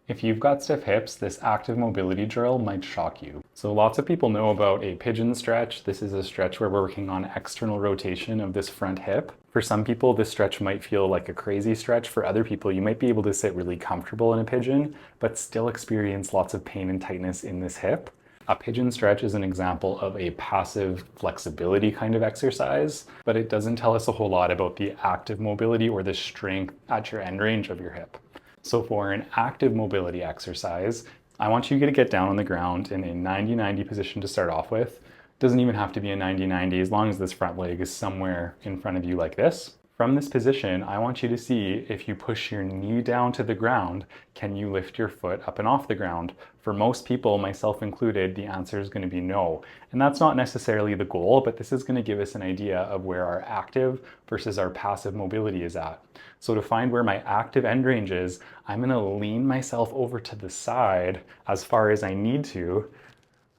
If you've got stiff hips, this active mobility drill might shock you. So lots of people know about a pigeon stretch. This is a stretch where we're working on external rotation of this front hip. For some people, this stretch might feel like a crazy stretch. For other people, you might be able to sit really comfortable in a pigeon, but still experience lots of pain and tightness in this hip. A pigeon stretch is an example of a passive flexibility kind of exercise, but it doesn't tell us a whole lot about the active mobility or the strength at your end range of your hip. So for an active mobility exercise, I want you to get down on the ground in a 90-90 position to start off with. It doesn't even have to be a 90-90 as long as this front leg is somewhere in front of you like this. From this position, I want you to see if you push your knee down to the ground, can you lift your foot up and off the ground? For most people, myself included, the answer is going to be no. And that's not necessarily the goal, but this is going to give us an idea of where our active versus our passive mobility is at. So to find where my active end range is, I'm going to lean myself over to the side as far as I need to,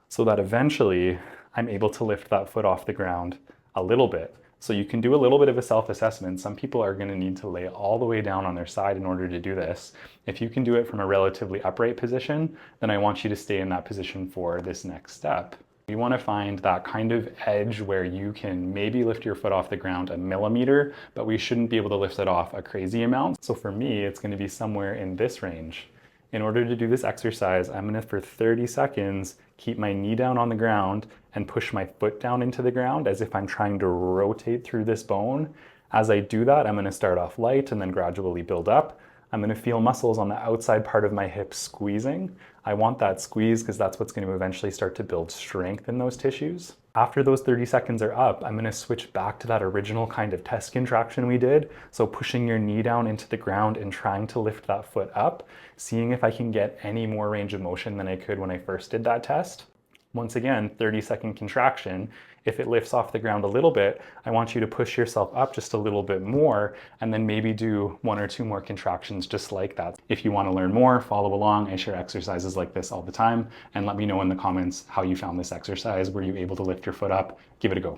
so that eventually I'm able to lift that foot off the ground a little bit. So you can do a little bit of a self-assessment. Some people are going to need to lay all the way down on their side in order to do this. If you can do it from a relatively upright position, then I want you to stay in that position for this next step. We want to find that kind of edge where you can maybe lift your foot off the ground a millimeter, but we shouldn't be able to lift it off a crazy amount. So for me, it's going to be somewhere in this range. In order to do this exercise, I'm going to, for 30 seconds, keep my knee down on the ground and push my foot down into the ground as if I'm trying to rotate through this bone. As I do that, I'm going to start off light and then gradually build up. I'm going to feel muscles on the outside part of my hip squeezing. I want that squeeze because that's what's going to eventually start to build strength in those tissues. After those 30 seconds are up, I'm going to switch back to that original kind of test contraction we did. So pushing your knee down into the ground and trying to lift that foot up, seeing if I can get any more range of motion than I could when I first did that test. Once again, 30-second contraction. If it lifts off the ground a little bit, I want you to push yourself up just a little bit more and then maybe do 1 or 2 more contractions just like that. If you want to learn more, follow along. I share exercises like this all the time, and let me know in the comments how you found this exercise. Were you able to lift your foot up? Give it a go.